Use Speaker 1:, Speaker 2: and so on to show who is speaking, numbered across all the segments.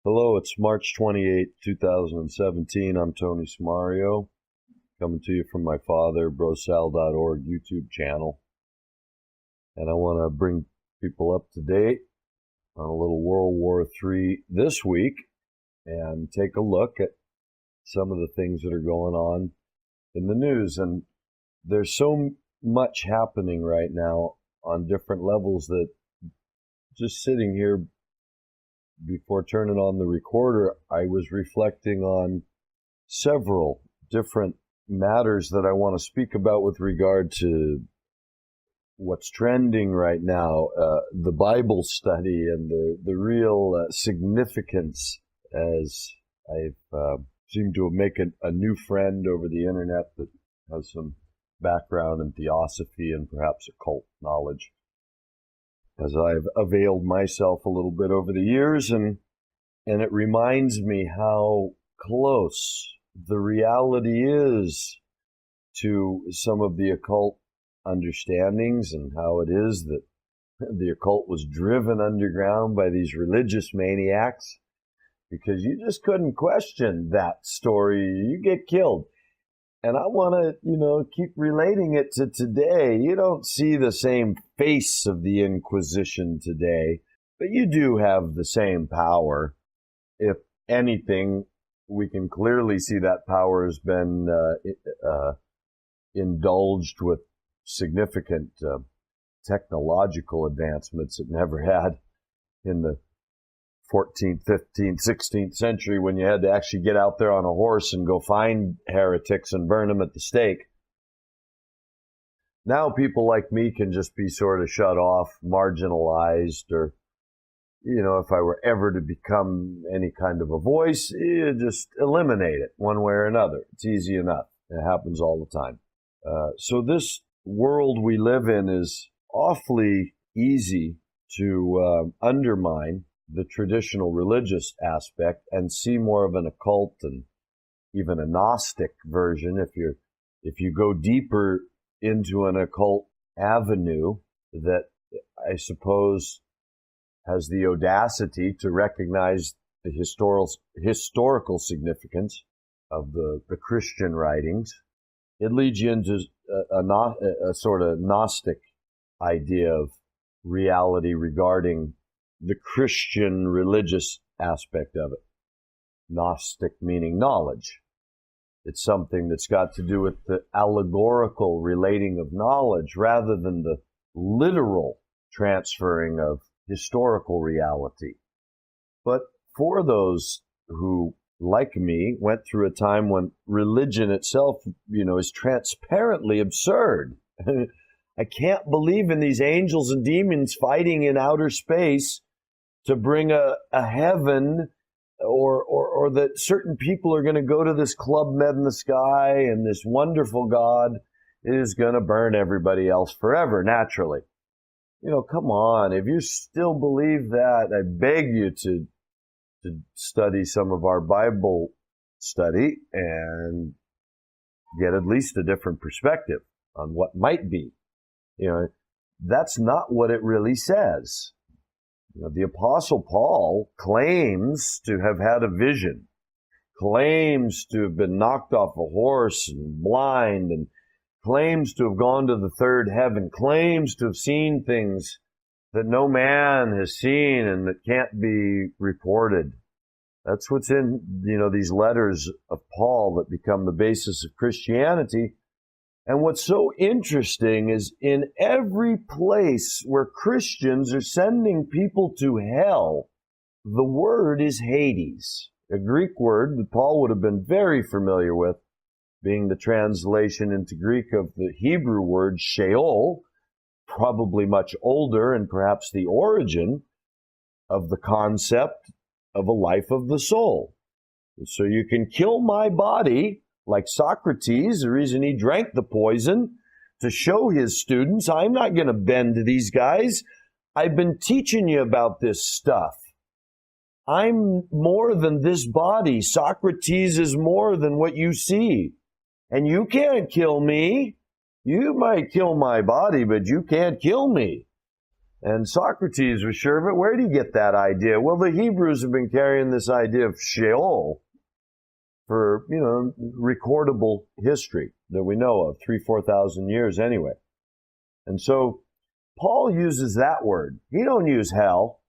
Speaker 1: Hello, it's March 28th, 2017. I'm Tony Smario, coming to you from my father, BroSal.org YouTube channel. And I want to bring people up to date on a little World War III this week and take a look at some of the things that are going on in the news. And there's so much happening right now on different levels that just sitting here before turning on the recorder, I was reflecting on several different matters that I want to speak about with regard to what's trending right now, the Bible study and the real significance, as I've seemed to make a new friend over the internet that has some background in theosophy and perhaps occult knowledge, as I've availed myself a little bit over the years, and it reminds me how close the reality is to some of the occult understandings, and how it is that the occult was driven underground by these religious maniacs, because you just couldn't question that story. You get killed. And I want to, keep relating it to today. You don't see the same face of the Inquisition today, but you do have the same power. If anything, we can clearly see that power has been indulged with significant technological advancements it never had in the 14th, 15th, 16th century, when you had to actually get out there on a horse and go find heretics and burn them at the stake. Now people like me can just be sort of shut off, marginalized, or, if I were ever to become any kind of a voice, you just eliminate it one way or another. It's easy enough. It happens all the time. So this world we live in is awfully easy to undermine the traditional religious aspect and see more of an occult and even a Gnostic version. If you go deeper into an occult avenue that I suppose has the audacity to recognize the historical significance of the Christian writings, it leads you into a sort of Gnostic idea of reality regarding the Christian religious aspect of it. Gnostic meaning knowledge. It's something that's got to do with the allegorical relating of knowledge rather than the literal transferring of historical reality. But for those who, like me, went through a time when religion itself, is transparently absurd. I can't believe in these angels and demons fighting in outer space to bring a heaven, or that certain people are going to go to this Club Med in the sky and this wonderful God is going to burn everybody else forever, naturally. Come on. If you still believe that, I beg you to study some of our Bible study and get at least a different perspective on what might be. That's not what it really says. The Apostle Paul claims to have had a vision, claims to have been knocked off a horse and blind, and claims to have gone to the third heaven, claims to have seen things that no man has seen and that can't be reported. That's what's in, these letters of Paul that become the basis of Christianity. And what's so interesting is in every place where Christians are sending people to hell, the word is Hades, a Greek word that Paul would have been very familiar with, being the translation into Greek of the Hebrew word Sheol, probably much older and perhaps the origin of the concept of a life of the soul. So you can kill my body, like Socrates, the reason he drank the poison, to show his students, I'm not going to bend to these guys. I've been teaching you about this stuff. I'm more than this body. Socrates is more than what you see. And you can't kill me. You might kill my body, but you can't kill me. And Socrates was sure of it. Where did he get that idea? Well, the Hebrews have been carrying this idea of Sheol for, recordable history that we know of, 4,000 years anyway. And so Paul uses that word. He don't use hell.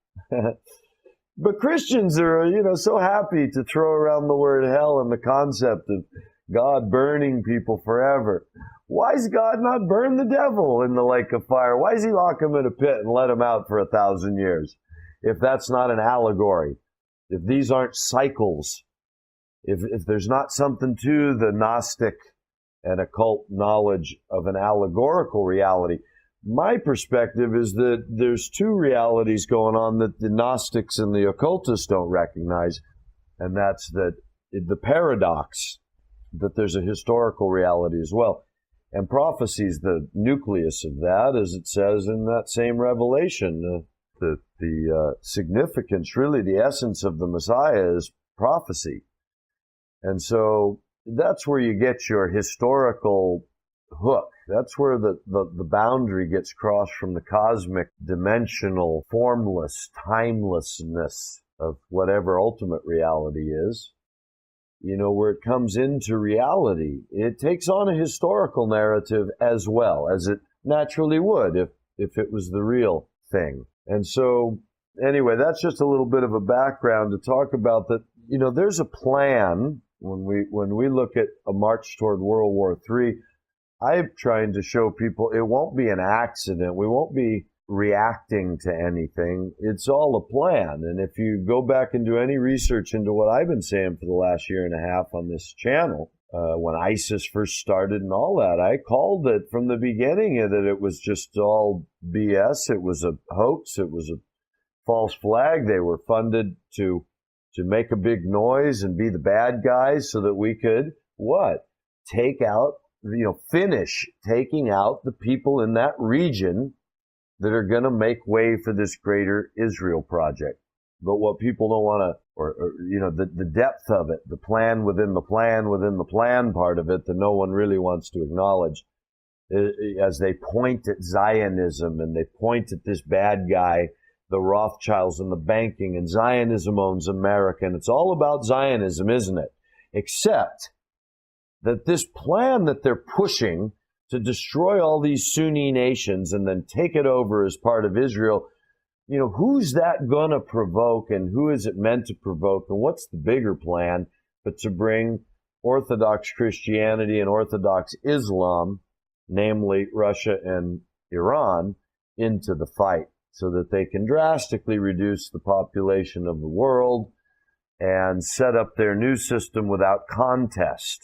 Speaker 1: But Christians are, so happy to throw around the word hell and the concept of God burning people forever. Why does God not burn the devil in the lake of fire? Why does he lock him in a pit and let him out for 1,000 years? If that's not an allegory, if these aren't cycles, if there's not something to the Gnostic and occult knowledge of an allegorical reality, my perspective is that there's two realities going on that the Gnostics and the occultists don't recognize, and that's that the paradox, that there's a historical reality as well. And prophecy is the nucleus of that, as it says in that same Revelation. The significance, really the essence of the Messiah is prophecy. And so that's where you get your historical hook. That's where the boundary gets crossed from the cosmic, dimensional, formless, timelessness of whatever ultimate reality is. Where it comes into reality, it takes on a historical narrative as well, as it naturally would if it was the real thing. And so, anyway, that's just a little bit of a background to talk about that. There's a plan when we look at a march toward World War III. I'm trying to show people it won't be an accident. We won't be reacting to anything. It's all a plan. And if you go back and do any research into what I've been saying for the last year and a half on this channel, when ISIS first started and all that, I called it from the beginning that it was just all BS. It was a hoax. It was a false flag. They were funded to make a big noise and be the bad guys so that we could, finish taking out the people in that region that are going to make way for this greater Israel project. But what people don't want to, the depth of it, the plan within the plan within the plan part of it that no one really wants to acknowledge, as they point at Zionism and they point at this bad guy, the Rothschilds and the banking, and Zionism owns America, and it's all about Zionism, isn't it? Except that this plan that they're pushing to destroy all these Sunni nations and then take it over as part of Israel, who's that going to provoke, and who is it meant to provoke, and what's the bigger plan but to bring Orthodox Christianity and Orthodox Islam, namely Russia and Iran, into the fight so that they can drastically reduce the population of the world and set up their new system without contest,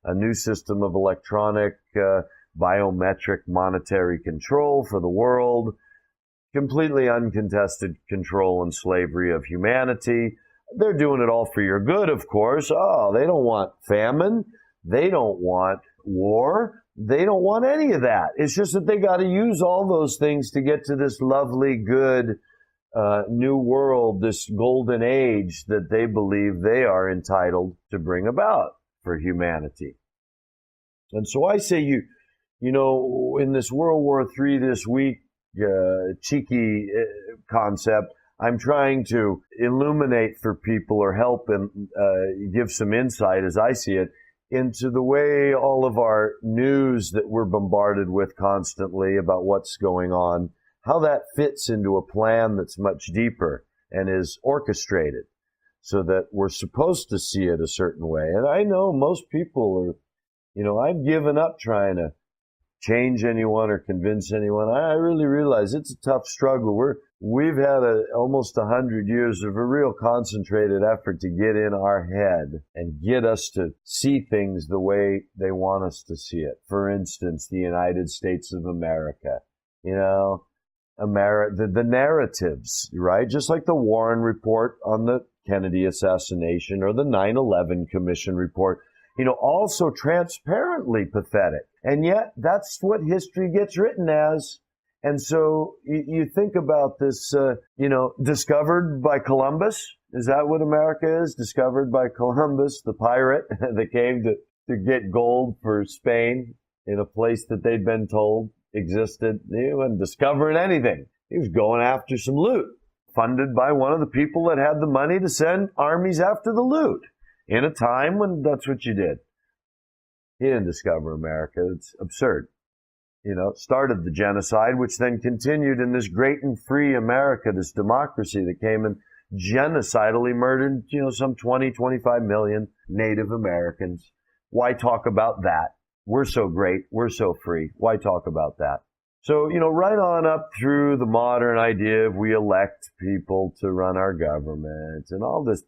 Speaker 1: a new system of electronic, biometric monetary control for the world, completely uncontested control and slavery of humanity. They're doing it all for your good, of course. Oh, they don't want famine. They don't want war. They don't want any of that. It's just that they got to use all those things to get to this lovely, good, new world, this golden age that they believe they are entitled to bring about for humanity. And so I say in this World War III this week, cheeky concept, I'm trying to illuminate for people or help and give some insight, as I see it, into the way all of our news that we're bombarded with constantly about what's going on, how that fits into a plan that's much deeper and is orchestrated so that we're supposed to see it a certain way. And I know most people are, I've given up trying to change anyone or convince anyone. I really realize it's a tough struggle. We've had almost 100 years of a real concentrated effort to get in our head and get us to see things the way they want us to see it. For instance, the United States of America, the narratives, right? Just like the Warren report on the Kennedy assassination or the 9/11 Commission report, also transparently pathetic. And yet that's what history gets written as. And so you think about this, discovered by Columbus. Is that what America is? Discovered by Columbus, the pirate that came to get gold for Spain in a place that they'd been told existed. He wasn't discovering anything. He was going after some loot, funded by one of the people that had the money to send armies after the loot in a time when that's what you did. He didn't discover America. It's absurd. Started the genocide, which then continued in this great and free America, this democracy that came and genocidally murdered, some 20, 25 million Native Americans. Why talk about that? We're so great. We're so free. Why talk about that? So, right on up through the modern idea of we elect people to run our government and all this,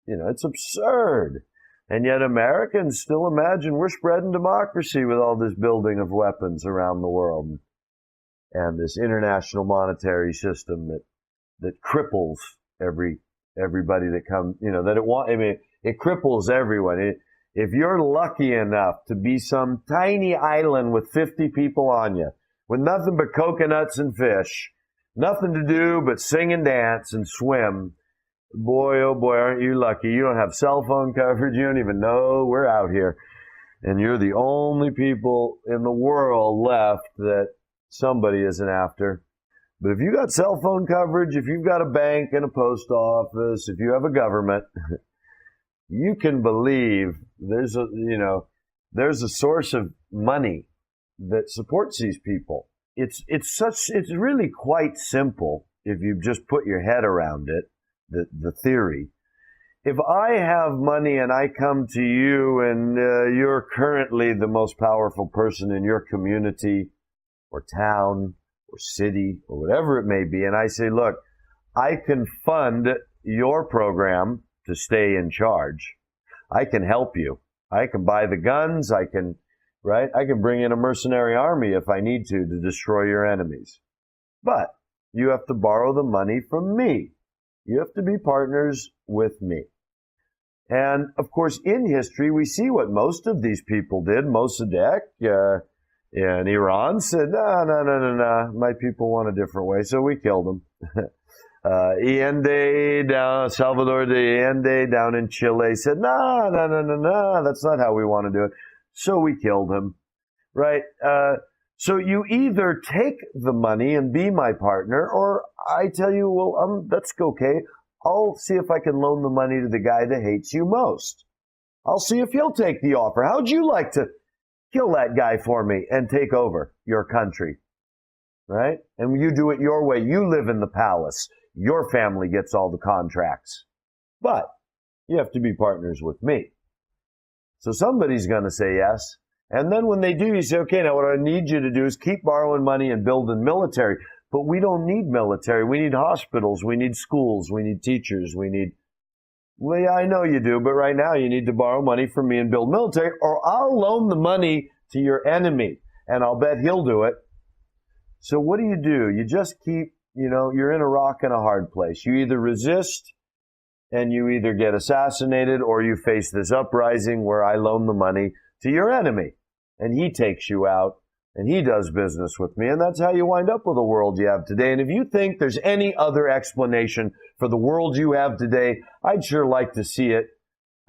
Speaker 1: it's absurd. And yet Americans still imagine we're spreading democracy with all this building of weapons around the world and this international monetary system that cripples everybody that comes, it cripples everyone. If you're lucky enough to be some tiny island with 50 people on you, with nothing but coconuts and fish, nothing to do but sing and dance and swim, boy, oh boy, aren't you lucky. You don't have cell phone coverage. You don't even know we're out here. And you're the only people in the world left that somebody isn't after. But if you got cell phone coverage, if you've got a bank and a post office, if you have a government, you can believe there's a source of money that supports these people. It's really quite simple if you just put your head around it. The theory. If I have money and I come to you and you're currently the most powerful person in your community or town or city or whatever it may be, and I say, look, I can fund your program to stay in charge. I can help you. I can buy the guns. I can bring in a mercenary army if I need to destroy your enemies. But you have to borrow the money from me. You have to be partners with me. And, of course, in history, we see what most of these people did. Mossadegh in Iran said, no, my people want a different way, so we killed them. Salvador de Allende down in Chile said, no, that's not how we want to do it. So we killed him, right? So you either take the money and be my partner, or I tell you, well, that's okay. I'll see if I can loan the money to the guy that hates you most. I'll see if he'll take the offer. How'd you like to kill that guy for me and take over your country, right? And you do it your way. You live in the palace. Your family gets all the contracts. But you have to be partners with me. So somebody's going to say yes. And then when they do, you say, okay, now what I need you to do is keep borrowing money and building military. But we don't need military. We need hospitals. We need schools. We need teachers. Well, yeah, I know you do, but right now you need to borrow money from me and build military, or I'll loan the money to your enemy, and I'll bet he'll do it. So what do? You just keep, you're in a rock and a hard place. You either resist and you either get assassinated, or you face this uprising where I loan the money to your enemy, and he takes you out, and he does business with me, and that's how you wind up with the world you have today. And if you think there's any other explanation for the world you have today, I'd sure like to see it.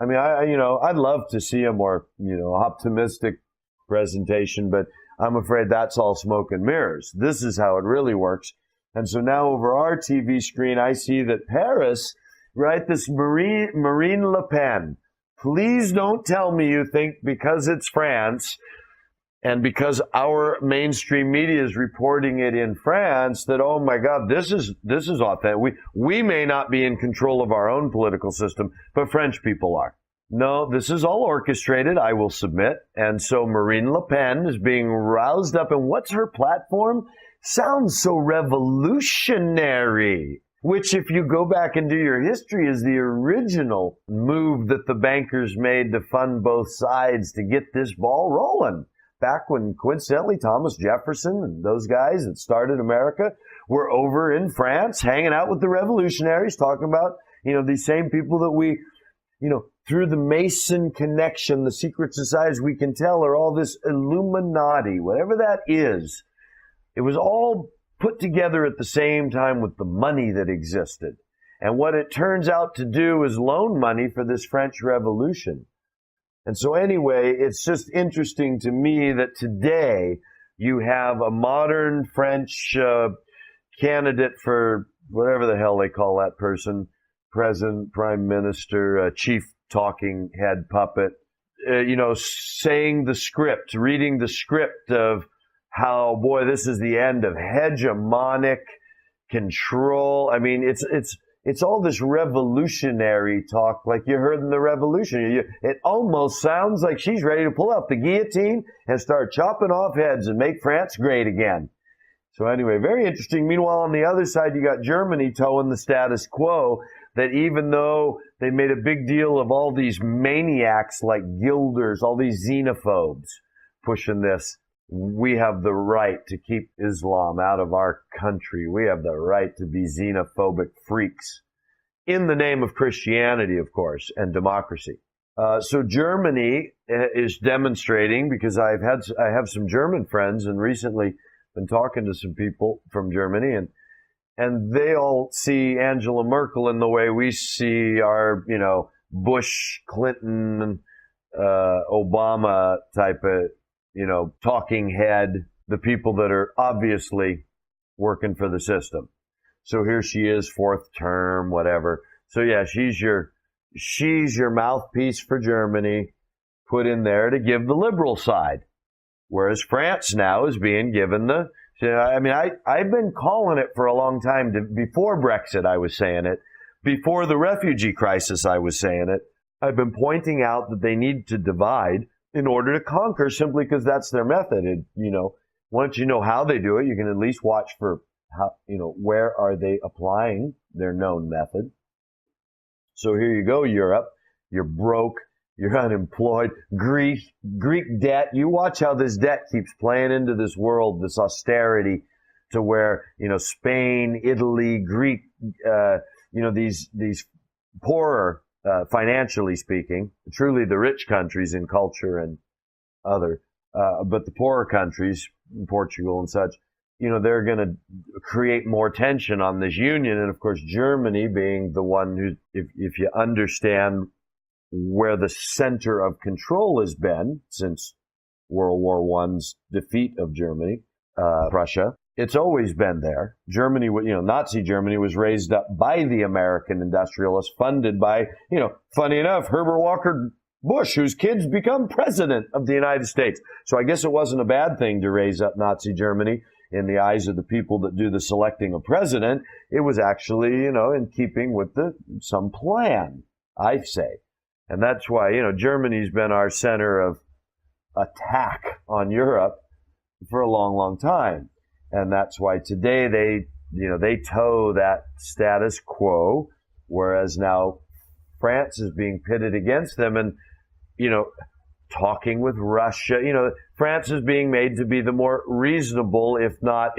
Speaker 1: I mean, I'd love to see a more, optimistic presentation, but I'm afraid that's all smoke and mirrors. This is how it really works. And so now over our TV screen, I see that Paris, right, this Marine Le Pen, please don't tell me you think because it's France and because our mainstream media is reporting it in France that, oh my God, this is authentic. We may not be in control of our own political system, but French people are. No, this is all orchestrated, I will submit. And so Marine Le Pen is being roused up. And what's her platform? Sounds so revolutionary. Which, if you go back and do your history, is the original move that the bankers made to fund both sides to get this ball rolling. Back when, coincidentally, Thomas Jefferson and those guys that started America were over in France hanging out with the revolutionaries, talking about, these same people that we, through the Mason connection, the secret societies we can tell are all this Illuminati, whatever that is. It was all put together at the same time with the money that existed. And what it turns out to do is loan money for this French Revolution. And so anyway, it's just interesting to me that today you have a modern French candidate for whatever the hell they call that person, president, prime minister, chief talking head puppet, saying the script, reading the script of how, boy, this is the end of hegemonic control. I mean, it's all this revolutionary talk, like you heard in the Revolution. It almost sounds like she's ready to pull out the guillotine and start chopping off heads and make France great again. So anyway, very interesting. Meanwhile, on the other side, you got Germany towing the status quo, that even though they made a big deal of all these maniacs like Gilders, all these xenophobes pushing this, we have the right to keep Islam out of our country. We have the right to be xenophobic freaks in the name of Christianity, of course, and democracy. So Germany is demonstrating, because I have some German friends, and recently been talking to some people from Germany, and they all see Angela Merkel in the way we see our, Bush, Clinton, Obama type of, talking head, the people that are obviously working for the system. So here she is, fourth term, whatever. So yeah, she's your mouthpiece for Germany, put in there to give the liberal side. Whereas France now is being given I've been calling it for a long time. Before Brexit, I was saying it. Before the refugee crisis, I was saying it. I've been pointing out that they need to divide in order to conquer, simply because that's their method. Once you know how they do it, you can at least watch for how, where are they applying their known method. So here you go, Europe. You're broke. You're unemployed. Greek debt. You watch how this debt keeps playing into this world, this austerity, to where, Spain, Italy, Greek, these poorer, financially speaking, truly the rich countries in culture and other, but the poorer countries, Portugal and such, they're going to create more tension on this union. And of course, Germany being the one who, if you understand where the center of control has been since World War I's defeat of Germany, Prussia, it's always been there. Germany, Nazi Germany was raised up by the American industrialists, funded by, funny enough, Herbert Walker Bush, whose kids become president of the United States. So I guess it wasn't a bad thing to raise up Nazi Germany in the eyes of the people that do the selecting of president. It was actually, in keeping with some plan, I say. And that's why, Germany's been our center of attack on Europe for a long, long time. And that's why today they toe that status quo, whereas now France is being pitted against them and, talking with Russia. France is being made to be the more reasonable, if not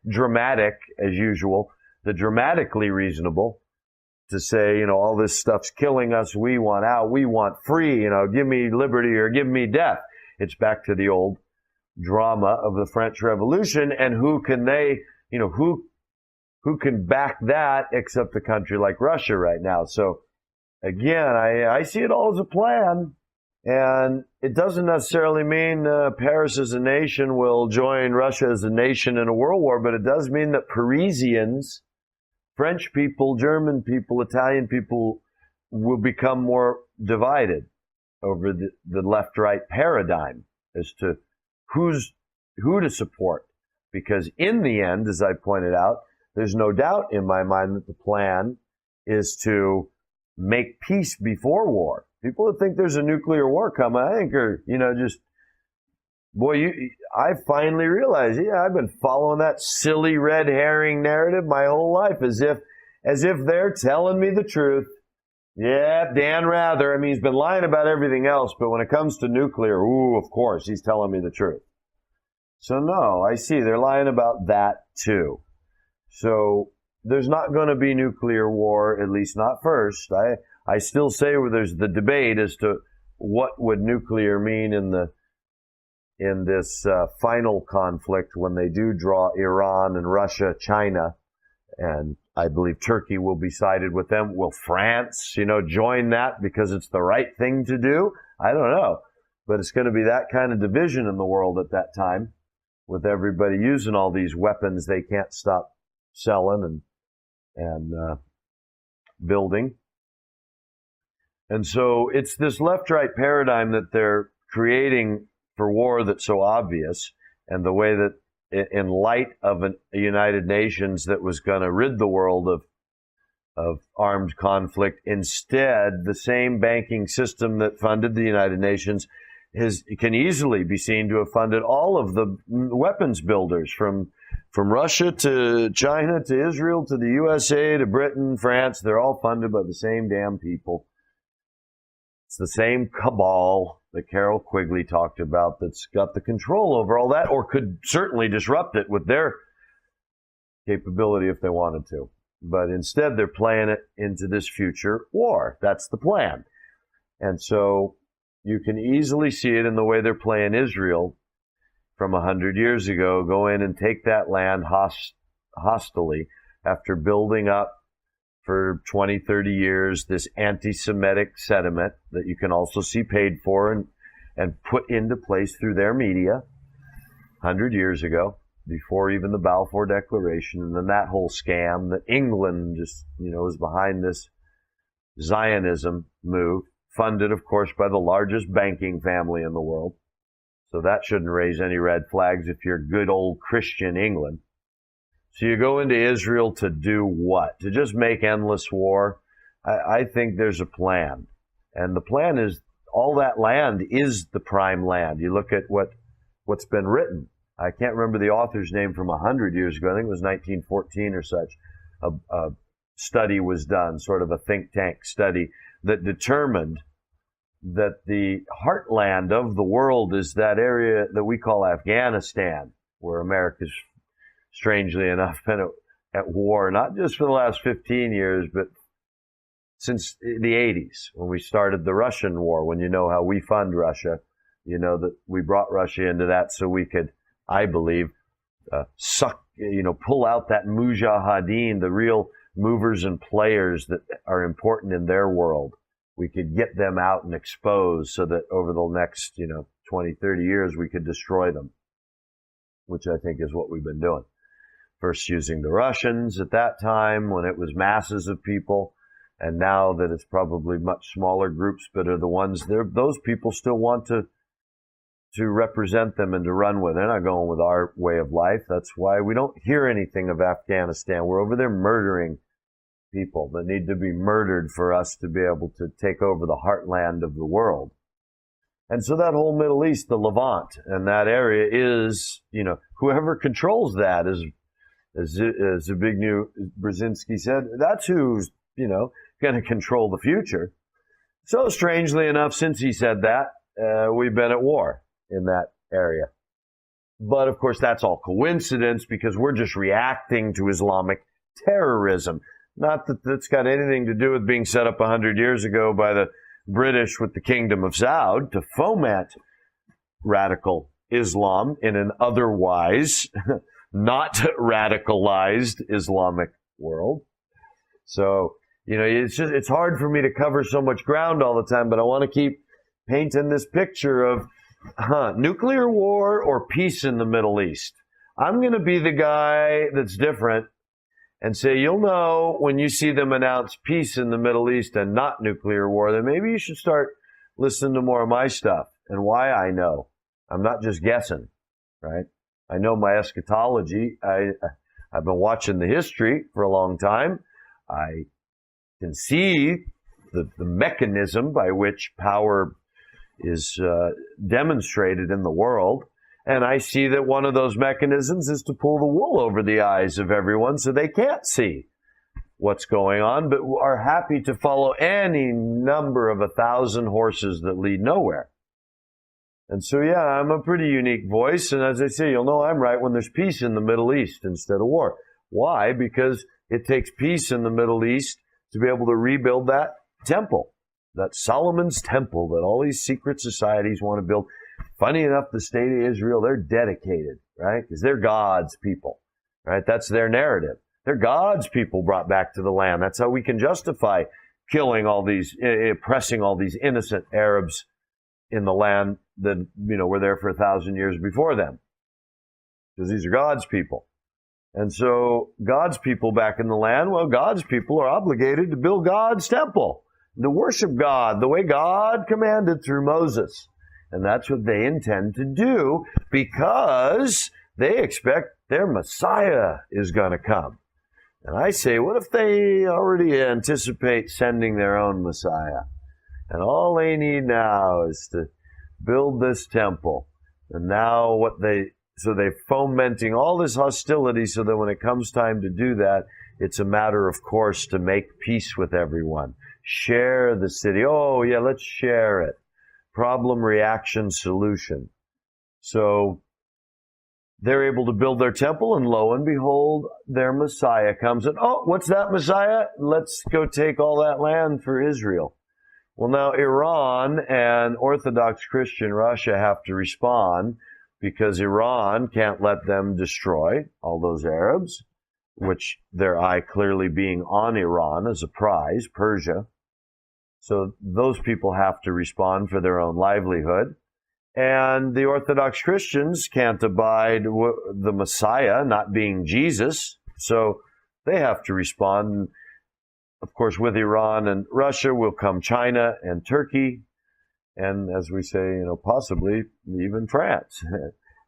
Speaker 1: dramatic, as usual, the dramatically reasonable, to say, all this stuff's killing us. We want out. We want free. Give me liberty or give me death. It's back to the old drama of the French Revolution. And who can who can back that except a country like Russia right now? So again, I see it all as a plan. And it doesn't necessarily mean Paris as a nation will join Russia as a nation in a world war, but it does mean that Parisians, French people, German people, Italian people will become more divided over the left-right paradigm as to who to support. Because in the end, as I pointed out, there's no doubt in my mind that the plan is to make peace before war. People that think there's a nuclear war coming, I think are, I finally realized, I've been following that silly red herring narrative my whole life as if they're telling me the truth. Yeah, Dan Rather, he's been lying about everything else, but when it comes to nuclear, of course, he's telling me the truth. So no, I see, they're lying about that too. So there's not going to be nuclear war, at least not first. I still say where there's the debate as to what would nuclear mean in this final conflict when they do draw Iran and Russia, China, and I believe Turkey will be sided with them. Will France, join that because it's the right thing to do? I don't know. But it's going to be that kind of division in the world at that time, with everybody using all these weapons they can't stop selling and building. And so it's this left-right paradigm that they're creating for war that's so obvious, and the way that in light of a United Nations that was going to rid the world of armed conflict, instead, the same banking system that funded the United Nations can easily be seen to have funded all of the weapons builders from Russia to China to Israel to the USA to Britain, France. They're all funded by the same damn people. It's the same cabal that Carol Quigley talked about that's got the control over all that, or could certainly disrupt it with their capability if they wanted to. But instead, they're playing it into this future war. That's the plan. And so you can easily see it in the way they're playing Israel from 100 years ago. Go in and take that land hostilely after building up for 20, 30 years this anti-Semitic sentiment that you can also see paid for and put into place through their media 100 years ago, before even the Balfour Declaration, and then that whole scam that England just, is behind this Zionism move, funded, of course, by the largest banking family in the world. So that shouldn't raise any red flags if you're good old Christian England. So you go into Israel to do what? To just make endless war? I think there's a plan. And the plan is all that land is the prime land. You look at what's been written. I can't remember the author's name from 100 years ago. I think it was 1914 or such. A study was done, sort of a think tank study, that determined that the heartland of the world is that area that we call Afghanistan, where America's, strangely enough, been at war, not just for the last 15 years, but since the 80s, when we started the Russian war. When you know how we fund Russia, you know that we brought Russia into that so we could, I believe, pull out that mujahideen, the real movers and players that are important in their world. We could get them out and expose so that over the next, 20, 30 years, we could destroy them, which I think is what we've been doing. First using the Russians at that time when it was masses of people, and now that it's probably much smaller groups, but are the ones there, those people still want to represent them and to run with. They're not going with our way of life. That's why we don't hear anything of Afghanistan. We're over there murdering people that need to be murdered for us to be able to take over the heartland of the world. And so that whole Middle East, the Levant, and that area is, whoever controls that is, as Zbigniew Brzezinski said, that's who's, going to control the future. So strangely enough, since he said that, we've been at war in that area. But of course, that's all coincidence because we're just reacting to Islamic terrorism. Not that that's got anything to do with being set up 100 years ago by the British with the Kingdom of Saud to foment radical Islam in an otherwise not radicalized Islamic world. So, it's hard for me to cover so much ground all the time, but I want to keep painting this picture of nuclear war or peace in the Middle East. I'm going to be the guy that's different and say, you'll know when you see them announce peace in the Middle East and not nuclear war, then maybe you should start listening to more of my stuff and why I know. I'm not just guessing, right? I know my eschatology. I've been watching the history for a long time. I can see the mechanism by which power is demonstrated in the world. And I see that one of those mechanisms is to pull the wool over the eyes of everyone so they can't see what's going on, but are happy to follow any number of 1,000 horses that lead nowhere. And so, I'm a pretty unique voice. And as I say, you'll know I'm right when there's peace in the Middle East instead of war. Why? Because it takes peace in the Middle East to be able to rebuild that temple, that Solomon's temple that all these secret societies want to build. Funny enough, the state of Israel, they're dedicated, right? Because they're God's people, right? That's their narrative. They're God's people brought back to the land. That's how we can justify killing all these, oppressing all these innocent Arabs in the land that, were there for 1,000 years before them. Because these are God's people. And so God's people back in the land, well, God's people are obligated to build God's temple, to worship God the way God commanded through Moses. And that's what they intend to do because they expect their Messiah is going to come. And I say, what if they already anticipate sending their own Messiah? And all they need now is to build this temple. And now so they're fomenting all this hostility so that when it comes time to do that, it's a matter of course to make peace with everyone. Share the city. Oh, yeah, let's share it. Problem, reaction, solution. So they're able to build their temple, and lo and behold, their Messiah comes. And, oh, what's that Messiah? Let's go take all that land for Israel. Well, now Iran and Orthodox Christian Russia have to respond because Iran can't let them destroy all those Arabs, which their eye clearly being on Iran as a prize, Persia. So those people have to respond for their own livelihood. And the Orthodox Christians can't abide the Messiah not being Jesus, so they have to respond. Of course, with Iran and Russia will come China and Turkey, and as we say, possibly even France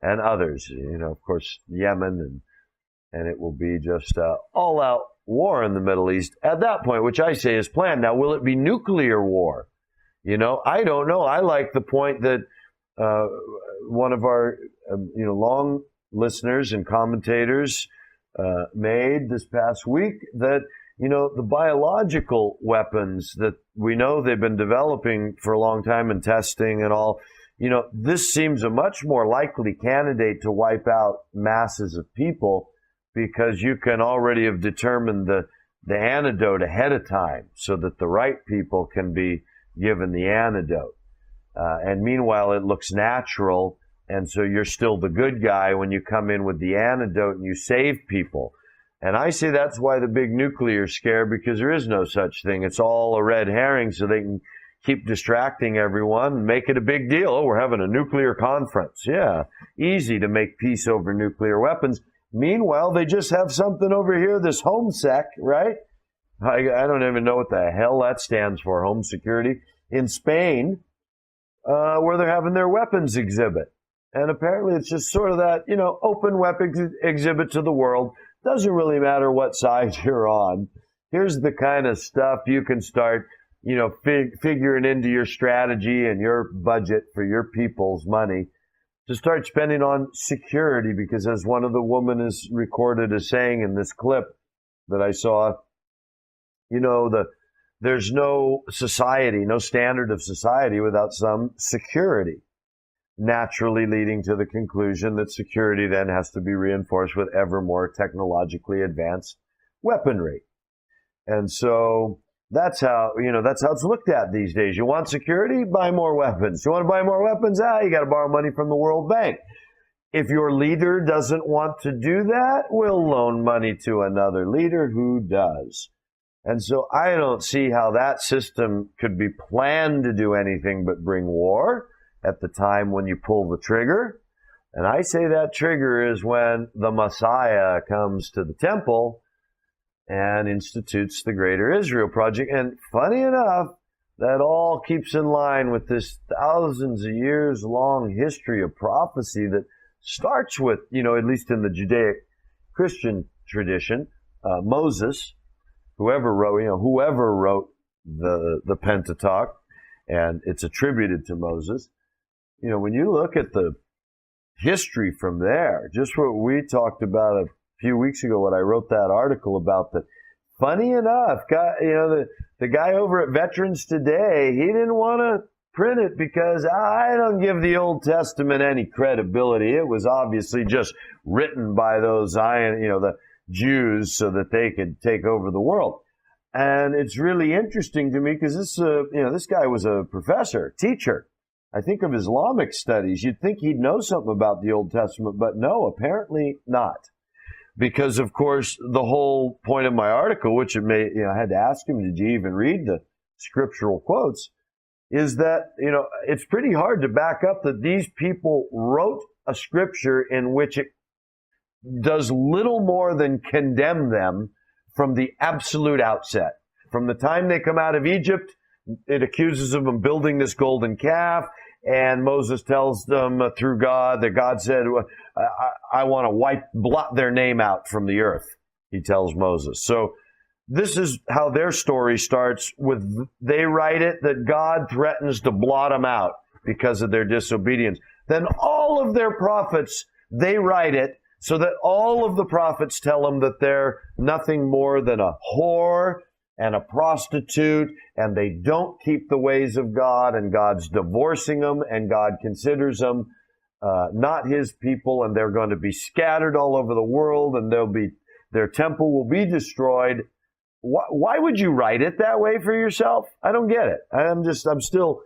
Speaker 1: and others. Of course, Yemen, and it will be just all-out war in the Middle East at that point, which I say is planned. Now, will it be nuclear war? I don't know. I like the point that one of our, long listeners and commentators made this past week that, the biological weapons that we know they've been developing for a long time and testing and all, this seems a much more likely candidate to wipe out masses of people because you can already have determined the antidote ahead of time so that the right people can be given the antidote. And meanwhile, it looks natural, and so you're still the good guy when you come in with the antidote and you save people. And I say that's why the big nuclear scare, because there is no such thing. It's all a red herring so they can keep distracting everyone and make it a big deal. Oh, we're having a nuclear conference. Yeah, easy to make peace over nuclear weapons. Meanwhile, they just have something over here, this HomeSec, right? I don't even know what the hell that stands for, home security, in Spain, where they're having their weapons exhibit. And apparently it's just sort of that, open weapons exhibit to the world. Doesn't really matter what side you're on. Here's the kind of stuff you can start, figuring into your strategy and your budget for your people's money to start spending on security. Because as one of the women is recorded as saying in this clip that I saw, there's no society, no standard of society without some security, naturally leading to the conclusion that security then has to be reinforced with ever more technologically advanced weaponry. And so that's how it's looked at these days. You want security? Buy more weapons. You want to buy more weapons? You got to borrow money from the World Bank. If your leader doesn't want to do that, we'll loan money to another leader who does. And so I don't see how that system could be planned to do anything but bring war at the time when you pull the trigger. And I say that trigger is when the Messiah comes to the temple and institutes the Greater Israel Project. And funny enough, that all keeps in line with this thousands of years long history of prophecy that starts with, at least in the Judaic Christian tradition, Moses, whoever wrote the Pentateuch, and it's attributed to Moses. When you look at the history from there, just what we talked about a few weeks ago, when I wrote that article about that. Funny enough, the guy over at Veterans Today, he didn't want to print it because I don't give the Old Testament any credibility. It was obviously just written by those the Jews so that they could take over the world. And it's really interesting to me because this guy was a professor, teacher, I think of Islamic studies. You'd think he'd know something about the Old Testament, but no, apparently not. Because, of course, the whole point of my article, which I had to ask him, did you even read the scriptural quotes, is that, it's pretty hard to back up that these people wrote a scripture in which does little more than condemn them from the absolute outset. From the time they come out of Egypt, it accuses them of building this golden calf, and Moses tells them through God that God said, I want to blot their name out from the earth, he tells Moses. So this is how their story starts with, they write it that God threatens to blot them out because of their disobedience. Then all of their prophets, they write it so that all of the prophets tell them that they're nothing more than a whore and a prostitute, and they don't keep the ways of God, and God's divorcing them, and God considers them not his people, and they're going to be scattered all over the world, and their temple will be destroyed. Why would you write it that way for yourself? I don't get it. I'm still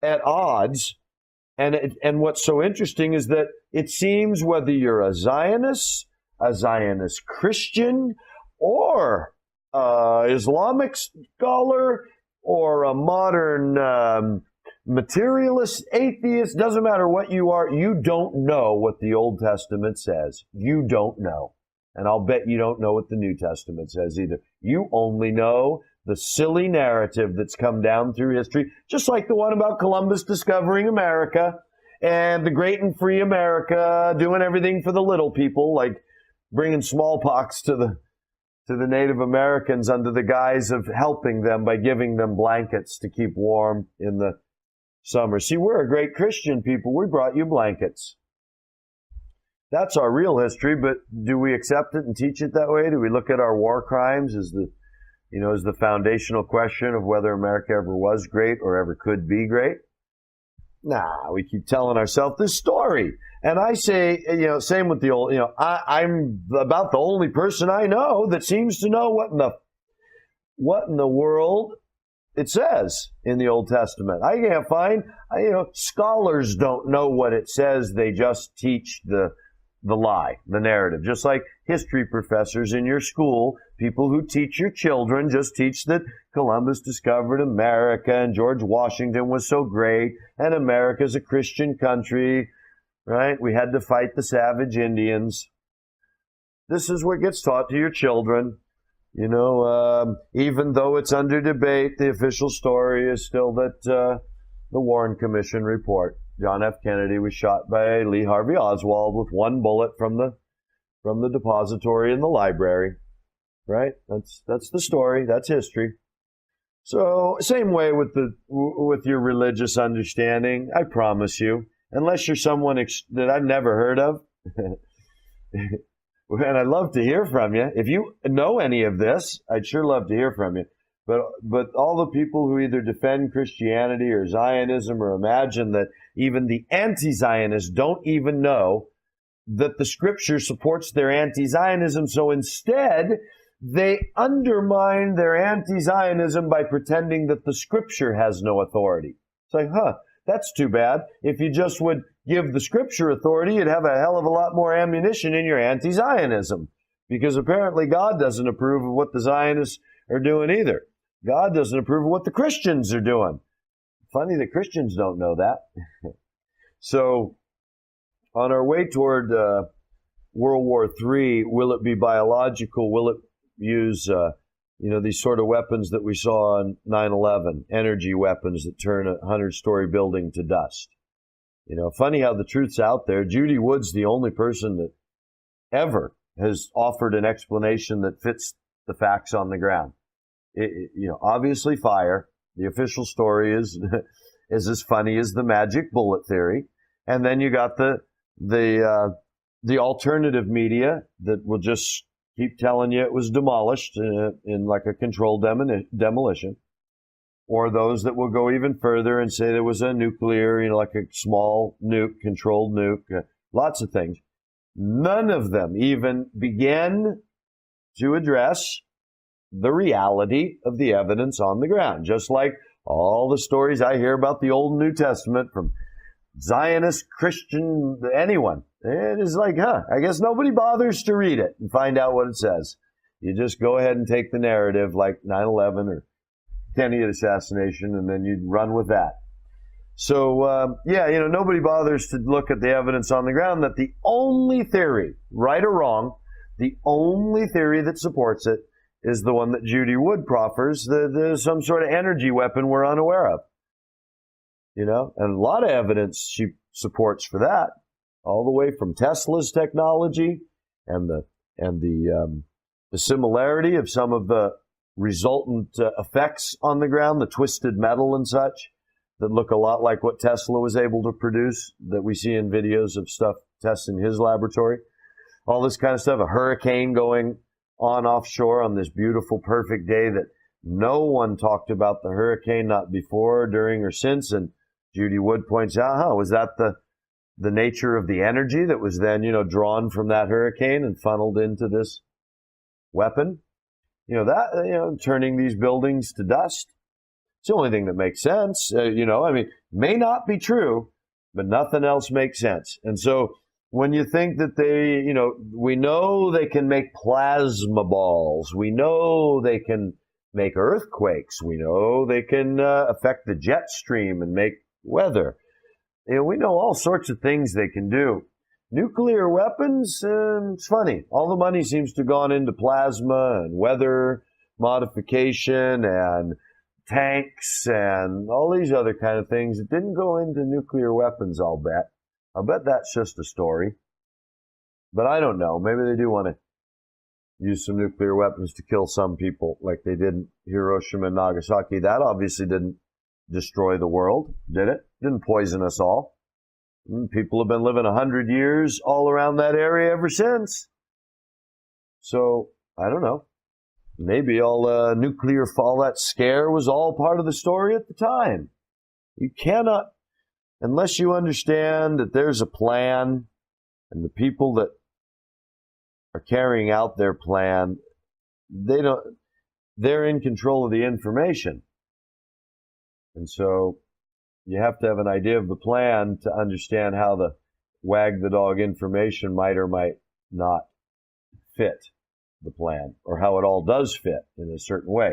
Speaker 1: at odds. And what's so interesting is that it seems whether you're a Zionist Christian, or Islamic scholar, or a modern materialist atheist, doesn't matter what you are, you don't know what the Old Testament says. You don't know. And I'll bet you don't know what the New Testament says either. You only know the silly narrative that's come down through history, just like the one about Columbus discovering America and the great and free America doing everything for the little people, like bringing smallpox to the Native Americans under the guise of helping them by giving them blankets to keep warm in the summer. See, we're a great Christian people. We brought you blankets. That's our real history, but do we accept it and teach it that way? Do we look at our war crimes as the foundational question of whether America ever was great or ever could be great? Nah, we keep telling ourselves this story. And I say, same with the old, I'm about the only person I know that seems to know what in the world it says in the Old Testament. I can't find, scholars don't know what it says. They just teach the lie, the narrative. Just like history professors in your school, people who teach your children just teach that Columbus discovered America and George Washington was so great and America's a Christian country, right? We had to fight the savage Indians. This is what gets taught to your children. Even though it's under debate, the official story is still that the Warren Commission report. John F. Kennedy was shot by Lee Harvey Oswald with one bullet from the depository in the library. Right? That's the story. That's history. So same way with your religious understanding. I promise you, unless you're someone that I've never heard of, and I'd love to hear from you. If you know any of this, I'd sure love to hear from you. But all the people who either defend Christianity or Zionism or imagine that even the anti-Zionists don't even know that the Scripture supports their anti-Zionism, so instead they undermine their anti-Zionism by pretending that the Scripture has no authority. It's like, that's too bad. If you just would give the Scripture authority, you'd have a hell of a lot more ammunition in your anti-Zionism, because apparently God doesn't approve of what the Zionists are doing either. God doesn't approve of what the Christians are doing. Funny that Christians don't know that. So, on our way toward World War III, will it be biological? Will it use, these sort of weapons that we saw on 9/11, energy weapons that turn a 100-story building to dust? Funny how the truth's out there. Judy Wood's the only person that ever has offered an explanation that fits the facts on the ground. Obviously fire. The official story is as funny as the magic bullet theory. And then you got the alternative media that will just keep telling you it was demolished in like a controlled demolition. Or those that will go even further and say there was a nuclear, like a small nuke, controlled nuke, lots of things. None of them even begin to address the reality of the evidence on the ground. Just like all the stories I hear about the Old and New Testament from Zionist, Christian, anyone. It is like, I guess nobody bothers to read it and find out what it says. You just go ahead and take the narrative like 9/11 or Kennedy assassination, and then you'd run with that. So, nobody bothers to look at the evidence on the ground that the only theory, right or wrong, the only theory that supports it is the one that Judy Wood proffers, there's some sort of energy weapon we're unaware of. And a lot of evidence she supports for that, all the way from Tesla's technology and the similarity of some of the resultant effects on the ground, the twisted metal and such, that look a lot like what Tesla was able to produce that we see in videos of stuff tests in his laboratory. All this kind of stuff, a hurricane going on offshore on this beautiful, perfect day that no one talked about the hurricane, not before, during, or since. And Judy Wood points out, was that the nature of the energy that was then, drawn from that hurricane and funneled into this weapon? Turning these buildings to dust. It's the only thing that makes sense. May not be true, but nothing else makes sense. And so when you think that we know they can make plasma balls, we know they can make earthquakes, we know they can affect the jet stream and make weather. We know all sorts of things they can do. Nuclear weapons, it's funny. All the money seems to have gone into plasma and weather modification and tanks and all these other kind of things. It didn't go into nuclear weapons, I'll bet. I'll bet that's just a story. But I don't know. Maybe they do want to use some nuclear weapons to kill some people like they did in Hiroshima and Nagasaki. That obviously didn't destroy the world, did it? Didn't poison us all. People have been living 100 years all around that area ever since. So, I don't know. Maybe all nuclear fallout scare was all part of the story at the time. You cannot, unless you understand that there's a plan and the people that are carrying out their plan, they're in control of the information. And so you have to have an idea of the plan to understand how the wag the dog information might or might not fit the plan, or how it all does fit in a certain way.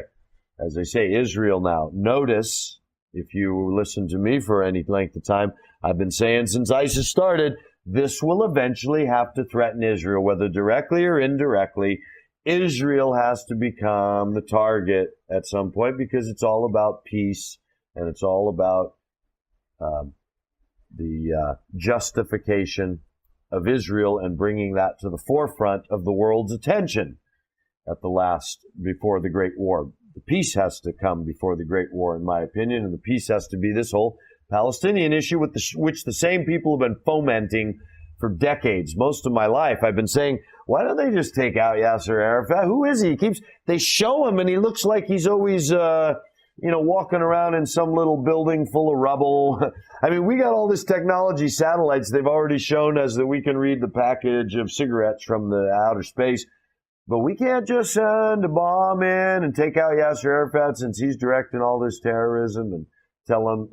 Speaker 1: As I say, Israel now, notice, if you listen to me for any length of time, I've been saying since ISIS started, this will eventually have to threaten Israel, whether directly or indirectly. Israel has to become the target at some point because it's all about peace and it's all about the justification of Israel and bringing that to the forefront of the world's attention before the Great War. The peace has to come before the Great War, in my opinion, and the peace has to be this whole Palestinian issue, which the same people have been fomenting for decades. Most of my life, I've been saying, why don't they just take out Yasser Arafat? Who is he? They show him, and he looks like he's always walking around in some little building full of rubble. I mean, we got all this technology, satellites they've already shown us that we can read the package of cigarettes from the outer space. But we can't just send a bomb in and take out Yasser Arafat since he's directing all this terrorism and tell him,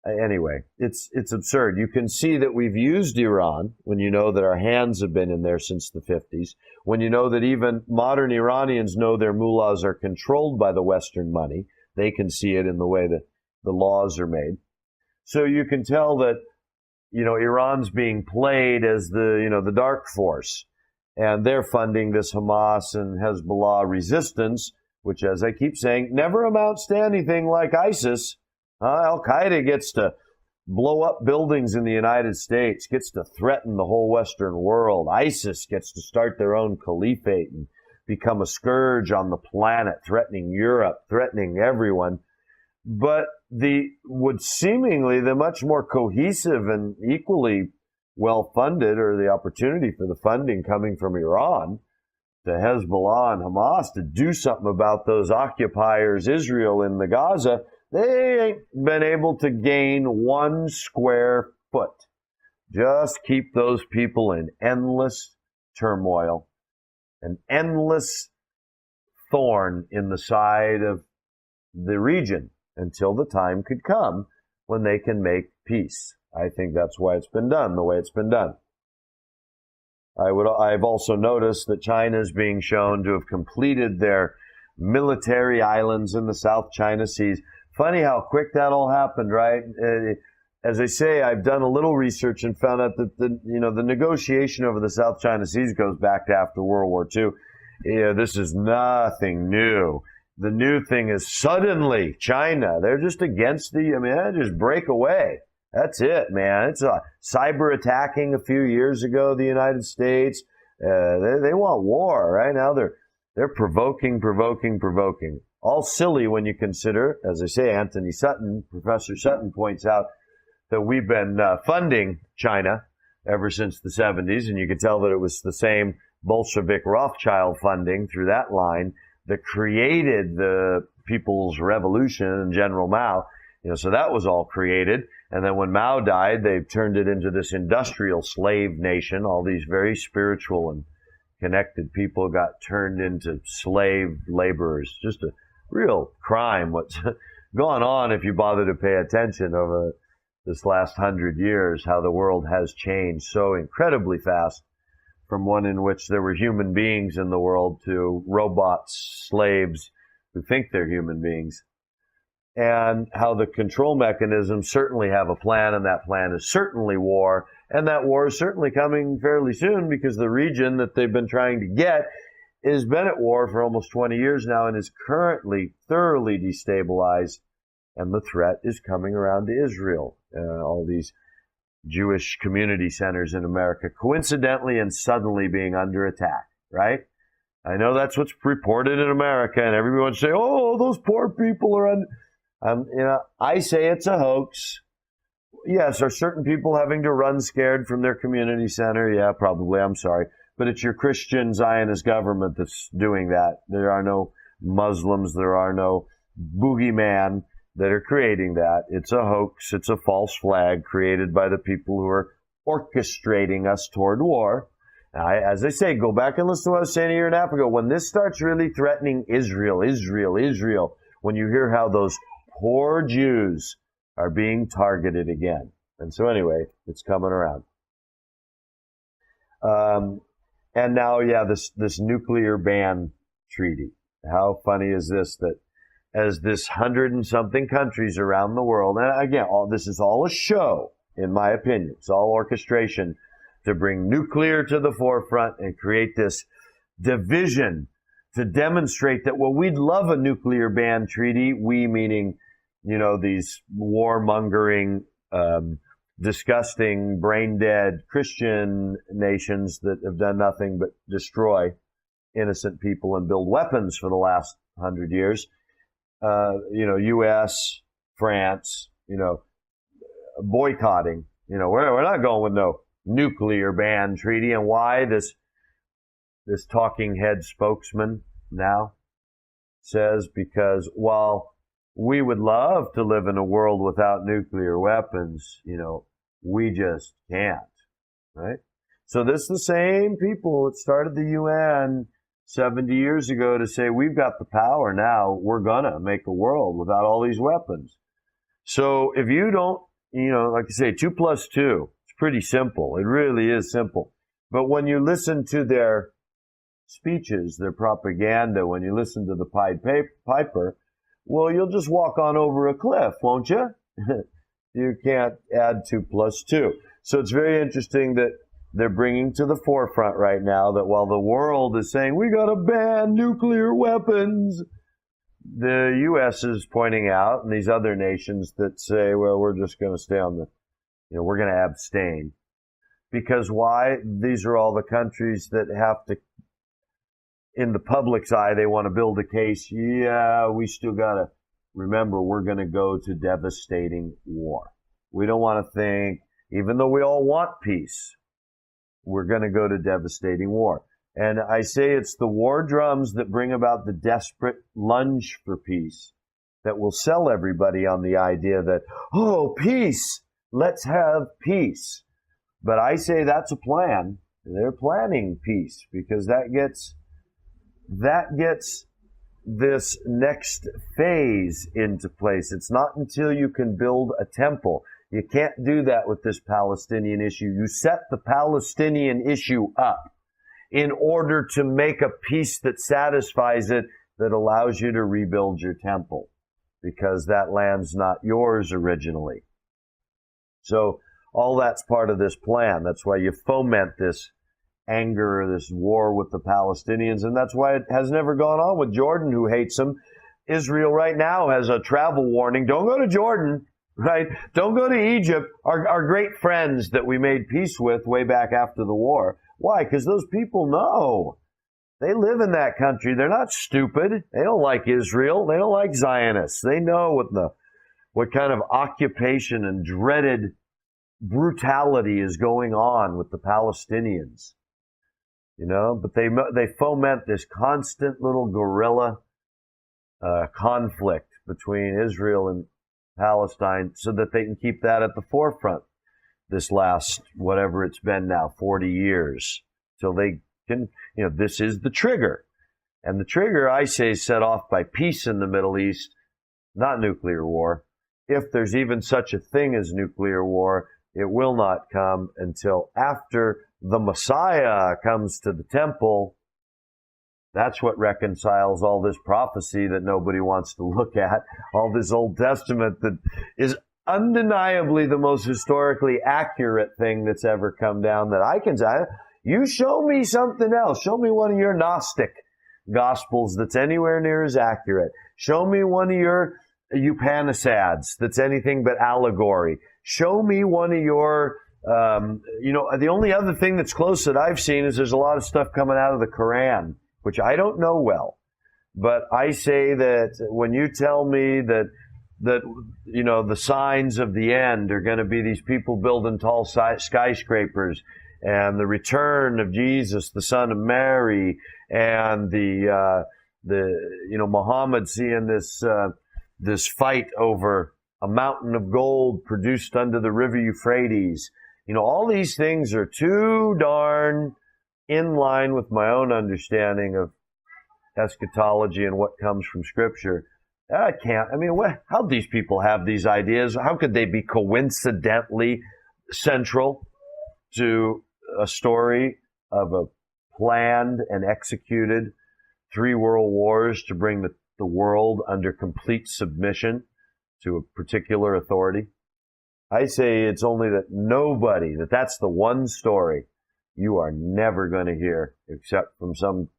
Speaker 1: anyway, it's absurd. You can see that we've used Iran when you know that our hands have been in there since the 50s, when you know that even modern Iranians know their mullahs are controlled by the Western money. They can see it in the way that the laws are made. So you can tell that, Iran's being played as the dark force. And they're funding this Hamas and Hezbollah resistance, which, as I keep saying, never amounts to anything like ISIS. Al-Qaeda gets to blow up buildings in the United States, gets to threaten the whole Western world. ISIS gets to start their own caliphate and become a scourge on the planet, threatening Europe, threatening everyone. But the much more cohesive and equally well-funded, or the opportunity for the funding coming from Iran to Hezbollah and Hamas to do something about those occupiers, Israel in the Gaza, they ain't been able to gain 1 square foot. Just keep those people in endless turmoil, an endless thorn in the side of the region until the time could come when they can make peace. I think that's why it's been done the way it's been done. I've also noticed that China is being shown to have completed their military islands in the South China Seas. Funny how quick that all happened, right? As I say, I've done a little research and found out that the negotiation over the South China Seas goes back to after World War II. This is nothing new. The new thing is suddenly China, they're just against they just break away. That's it, man. It's a cyber attacking a few years ago, the United States. They want war right now. They're provoking. All silly when you consider, as I say, Professor Sutton points out that we've been funding China ever since the 70s, and you could tell that it was the same Bolshevik Rothschild funding through that line that created the People's Revolution and General Mao. So that was all created. And then when Mao died, they've turned it into this industrial slave nation. All these very spiritual and connected people got turned into slave laborers. Just a real crime what's gone on if you bother to pay attention over this last 100 years, how the world has changed so incredibly fast from one in which there were human beings in the world to robots, slaves who think they're human beings. And how the control mechanisms certainly have a plan, and that plan is certainly war. And that war is certainly coming fairly soon because the region that they've been trying to get has been at war for almost 20 years now and is currently thoroughly destabilized. And the threat is coming around to Israel. All these Jewish community centers in America, coincidentally and suddenly being under attack, right? I know that's what's reported in America, and everyone say, oh, those poor people are under... I say it's a hoax. Yes, are certain people having to run scared from their community center? Yeah, probably. I'm sorry. But it's your Christian Zionist government that's doing that. There are no Muslims. There are no boogeyman that are creating that. It's a hoax. It's a false flag created by the people who are orchestrating us toward war. As I say, go back and listen to what I was saying a year and a half ago. When this starts really threatening Israel, when you hear how those poor Jews are being targeted again. And so anyway, it's coming around. And now, this nuclear ban treaty. How funny is this that as this 100 and something countries around the world, and again, this is all a show, in my opinion. It's all orchestration to bring nuclear to the forefront and create this division to demonstrate that, well, we'd love a nuclear ban treaty. We meaning, these warmongering, disgusting, brain-dead Christian nations that have done nothing but destroy innocent people and build weapons for the last 100 years. U.S., France, boycotting. We're not going with no nuclear ban treaty. And why? This talking head spokesman now says because while we would love to live in a world without nuclear weapons, we just can't, right? So this is the same people that started the UN 70 years ago to say, we've got the power now, we're gonna make a world without all these weapons. So if you don't, like I say, 2 + 2, it's pretty simple. It really is simple. But when you listen to their speeches, their propaganda, when you listen to the Pied Piper, well, you'll just walk on over a cliff, won't you? You can't add 2 + 2. So it's very interesting that they're bringing to the forefront right now that while the world is saying, we got to ban nuclear weapons, the U.S. is pointing out, and these other nations that say, well, we're just going to stay on we're going to abstain. Because why? These are all the countries that have to, in the public's eye, they want to build a case. Yeah, we still got to remember we're going to go to devastating war. We don't want to think, even though we all want peace, we're going to go to devastating war. And I say it's the war drums that bring about the desperate lunge for peace that will sell everybody on the idea that, oh, peace, let's have peace. But I say that's a plan. They're planning peace because that gets this next phase into place. It's not until you can build a temple. You can't do that with this Palestinian issue. You set the Palestinian issue up in order to make a peace that satisfies it, that allows you to rebuild your temple. because that land's not yours originally. So all that's part of this plan. That's why you foment this anger, this war with the Palestinians, and that's why it has never gone on with Jordan, who hates them. Israel right now has a travel warning. Don't go to Jordan, right? Don't go to Egypt, our great friends that we made peace with way back after the war. Why? Because those people know. They live in that country. They're not stupid. They don't like Israel. They don't like Zionists. They know what kind of occupation and dreaded brutality is going on with the Palestinians. But they foment this constant little guerrilla conflict between Israel and Palestine so that they can keep that at the forefront this last, whatever it's been now, 40 years, till they can, this is the trigger. And the trigger, I say, is set off by peace in the Middle East, not nuclear war. If there's even such a thing as nuclear war, it will not come until after the Messiah comes to the temple. That's what reconciles all this prophecy that nobody wants to look at, all this Old Testament that is undeniably the most historically accurate thing that's ever come down that I can say. You show me something else. Show me one of your Gnostic Gospels that's anywhere near as accurate. Show me one of your Upanishads that's anything but allegory. Show me one of your, the only other thing that's close that I've seen is there's a lot of stuff coming out of the Quran, which I don't know well. But I say that when you tell me that the signs of the end are going to be these people building tall skyscrapers, and the return of Jesus, the son of Mary, and the Muhammad seeing this fight over a mountain of gold produced under the river Euphrates. All these things are too darn in line with my own understanding of eschatology and what comes from Scripture. How do these people have these ideas? How could they be coincidentally central to a story of a planned and executed 3 world wars to bring the world under complete submission to a particular authority? I say it's only that's the one story you are never going to hear except from some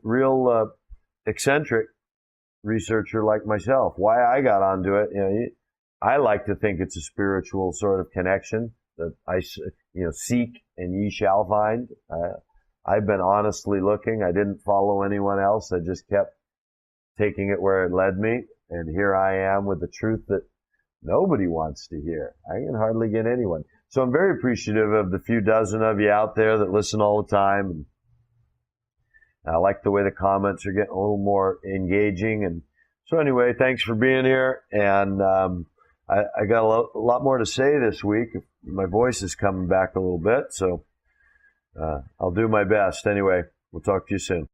Speaker 1: real eccentric researcher like myself. Why I got onto it, I like to think it's a spiritual sort of connection that I, seek and ye shall find. I've been honestly looking. I didn't follow anyone else. I just kept taking it where it led me. And here I am with the truth that nobody wants to hear. I can hardly get anyone. So I'm very appreciative of the few dozen of you out there that listen all the time. And I like the way the comments are getting a little more engaging. And so anyway, thanks for being here. And I got a lot more to say this week. My voice is coming back a little bit, so I'll do my best. Anyway, we'll talk to you soon.